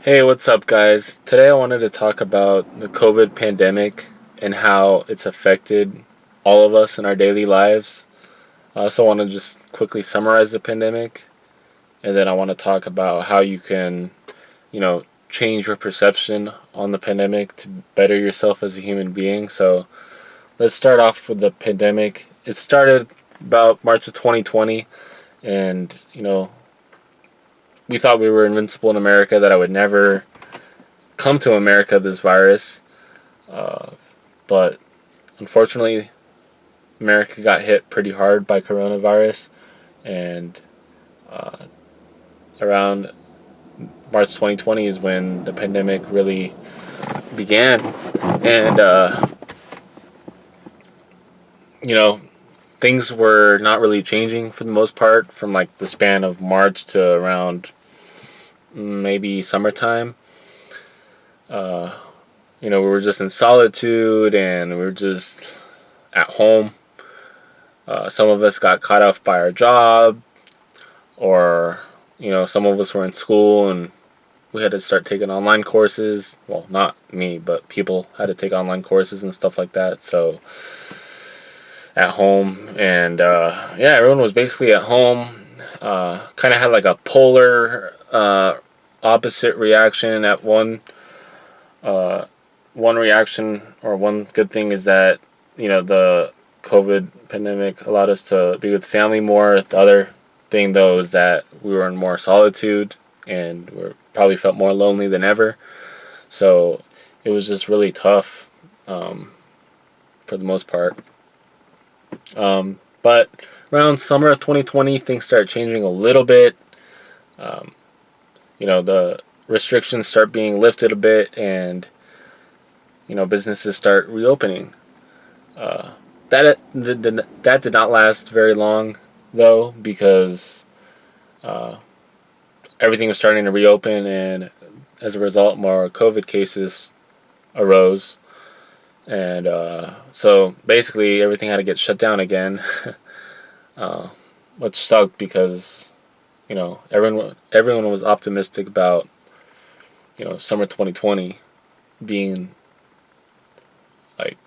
Hey, what's up, guys? Today I wanted to talk about the COVID pandemic and how it's affected all of us in our daily lives. I also want to just quickly summarize the pandemic, and then I want to talk about how you can, change your perception on the pandemic to better yourself as a human being. So let's start off with the pandemic. It started about March of 2020, and, we thought we were invincible in America, that I would never come to America, this virus. Uh, but unfortunately, America got hit pretty hard by coronavirus, and uh, around March 2020 is when the pandemic really began. And, you know, things were not really changing for the most part from like the span of March to around maybe summertime. Uh, we were just in solitude and we were just at home. Some of us got caught off by our job, or some of us were in school and we had to start taking online courses. Well, not me, but people had to take online courses and stuff like that. So at home, and yeah, everyone was basically at home. Kind of had like a polar opposite reaction. At one reaction, or one good thing, is that the COVID pandemic allowed us to be with family more. The other thing, though, is that we were in more solitude and we probably felt more lonely than ever. So it was just really tough, for the most part. But around summer of 2020, things started changing a little bit. Um, the restrictions start being lifted a bit, and businesses start reopening. Uh, that did not last very long, though, because uh, everything was starting to reopen, and as a result, more COVID cases arose, and so basically everything had to get shut down again, uh, which sucked because everyone was optimistic about summer 2020 being like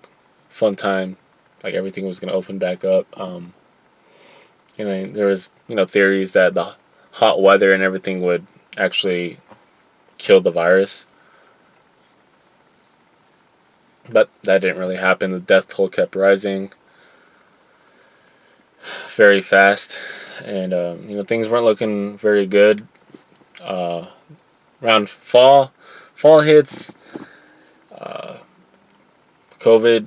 fun time, like everything was gonna open back up. And then there was theories that the hot weather and everything would actually kill the virus, but that didn't really happen. The death toll kept rising very fast, and things weren't looking very good. Uh, Around fall hits, uh, COVID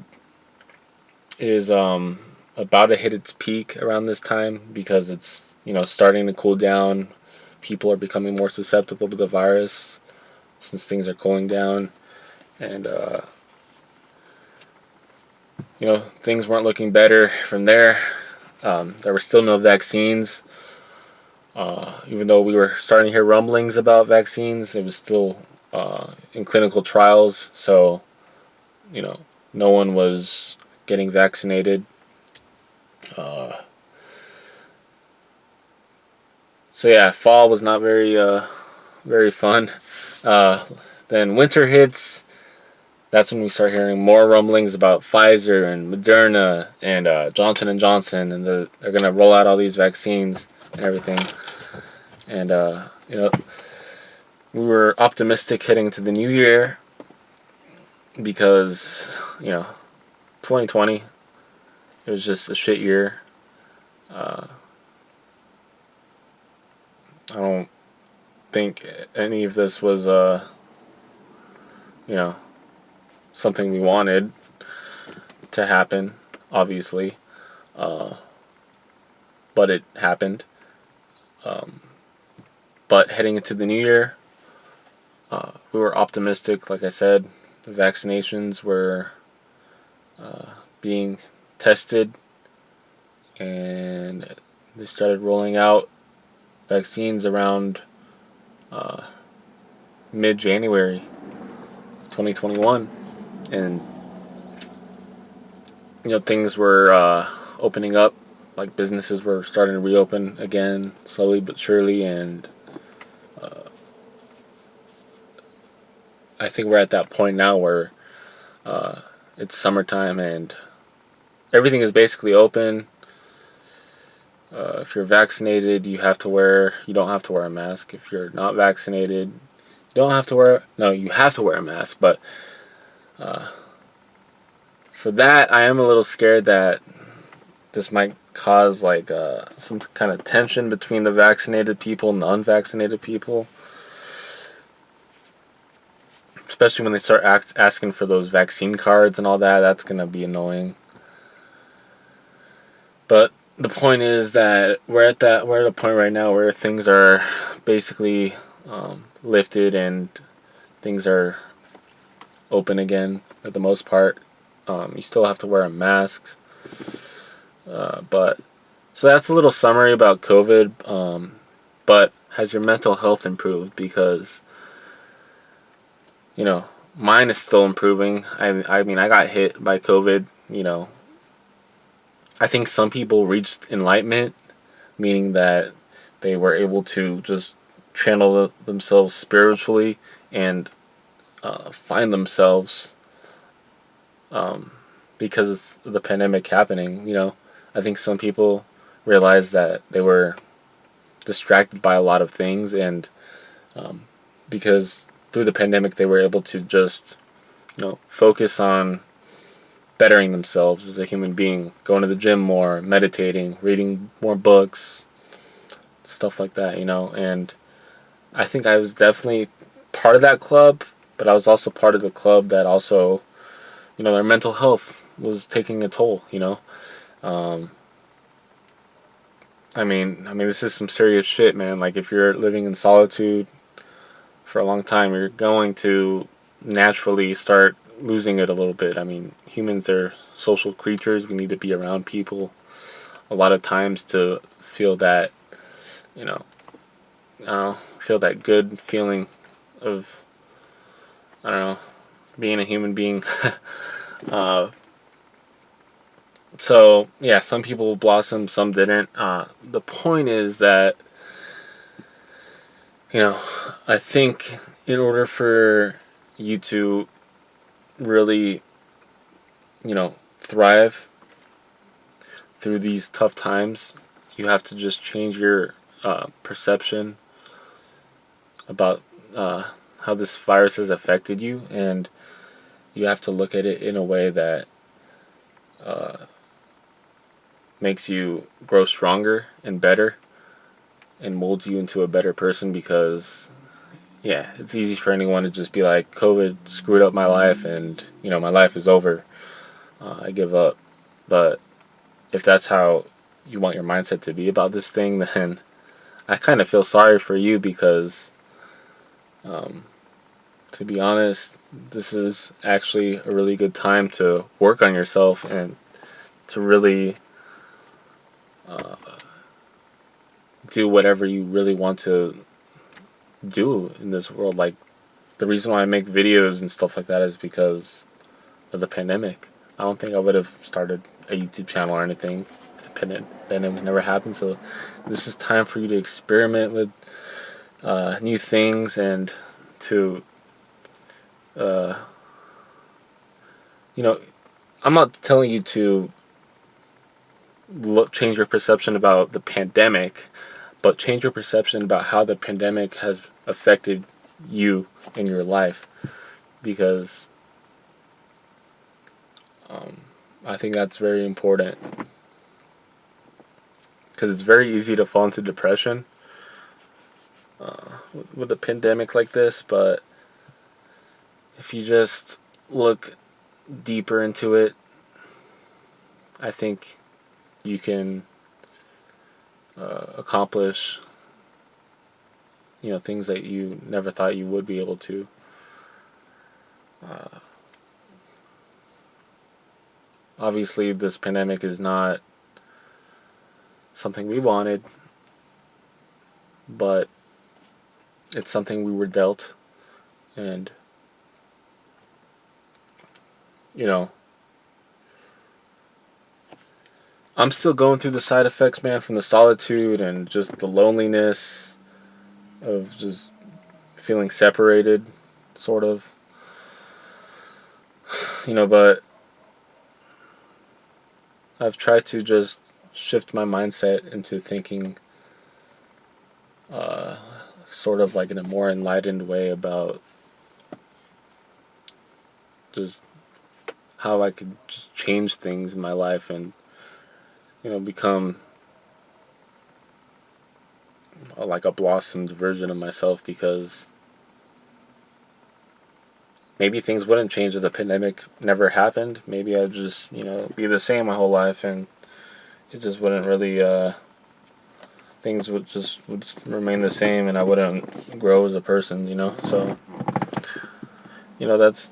is about to hit its peak around this time because it's starting to cool down. People are becoming more susceptible to the virus since things are cooling down, and things weren't looking better from there. There were still no vaccines. Even though we were starting to hear rumblings about vaccines, it was still in clinical trials. So, you know, no one was getting vaccinated. Uh, so yeah, fall was not very fun. Uh, then winter hits. That's when we start hearing more rumblings about Pfizer and Moderna and Johnson and Johnson, and they're gonna roll out all these vaccines and everything. And we were optimistic heading to the new year because 2020, it was just a shit year. Uh, I don't think any of this was you know something we wanted to happen, obviously, uh, but it happened. Um, but heading into the new year, we were optimistic. Like I said, the vaccinations were being tested, and they started rolling out vaccines around uh, mid-January 2021, and things were opening up. Like businesses were starting to reopen again, slowly but surely, and I think we're at that point now where it's summertime and everything is basically open. If you're vaccinated, you don't have to wear a mask. If you're not vaccinated, you don't have to wear, no, you have to wear a mask. But uh, for that, I am a little scared that this might cause like some kind of tension between the vaccinated people and the unvaccinated people, especially when they start asking for those vaccine cards and all that. That's gonna be annoying. But the point is that we're at a point right now where things are basically lifted and things are open again for the most part. You still have to wear a mask, but so that's a little summary about COVID. But has your mental health improved? Because mine is still improving. I mean, I got hit by COVID. I think some people reached enlightenment, meaning that they were able to just channel themselves spiritually and find themselves because of the pandemic happening. I think some people realized that they were distracted by a lot of things, and because through the pandemic they were able to just focus on bettering themselves as a human being, going to the gym more, meditating, reading more books, stuff like that. And I think I was definitely part of that club, but I was also part of the club that also, their mental health was taking a toll. Um, I mean, this is some serious shit, man. Like, if you're living in solitude for a long time, you're going to naturally start losing it a little bit. I mean, humans are social creatures. We need to be around people a lot of times to feel that, you know, I don't know, feel that good feeling of, I don't know, being a human being. uh, so, yeah, some people blossomed, some didn't. The point is that, I think in order for you to really, thrive through these tough times, you have to just change your perception about how this virus has affected you, and you have to look at it in a way that uh, makes you grow stronger and better and molds you into a better person. Because yeah, it's easy for anyone to just be like, COVID screwed up my life and my life is over, I give up. But if that's how you want your mindset to be about this thing, then I kind of feel sorry for you, because um, to be honest, this is actually a really good time to work on yourself and to really uh, do whatever you really want to do in this world. Like, the reason why I make videos and stuff like that is because of the pandemic. I don't think I would have started a YouTube channel or anything if the pandemic never happened. So this is time for you to experiment with new things and to uh, you know I'm not telling you to change your perception about the pandemic, but change your perception about how the pandemic has affected you in your life. Because um, I think that's very important, because it's very easy to fall into depression with a pandemic like this. But if you just look deeper into it, I think you can accomplish things that you never thought you would be able to. Uh, Obviously, this pandemic is not something we wanted, but it's something we were dealt. And you know, I'm still going through the side effects, man, from the solitude and just the loneliness of just feeling separated, sort of. But I've tried to just shift my mindset into thinking uh, sort of like in a more enlightened way about just how I could just change things in my life and become like a blossomed version of myself, because maybe things wouldn't change if the pandemic never happened. Maybe I'd just be the same my whole life, and it just wouldn't really things would remain the same, and I wouldn't grow as a person. So that's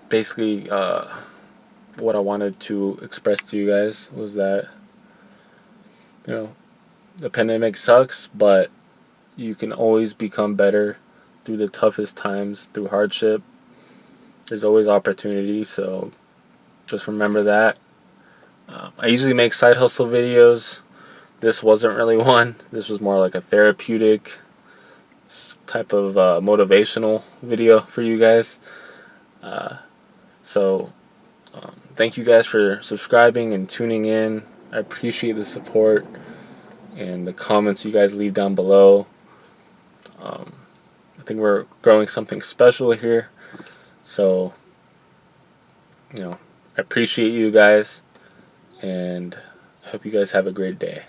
basically what I wanted to express to you guys, was that you know the pandemic sucks, but you can always become better through the toughest times, through hardship. There's always opportunity, so just remember that. I usually make side hustle videos. This wasn't really one. This was more like a therapeutic type of motivational video for you guys. Uh, so thank you guys for subscribing and tuning in. I appreciate the support and the comments you guys leave down below. I think we're growing something special here. So, I appreciate you guys, and I hope you guys have a great day.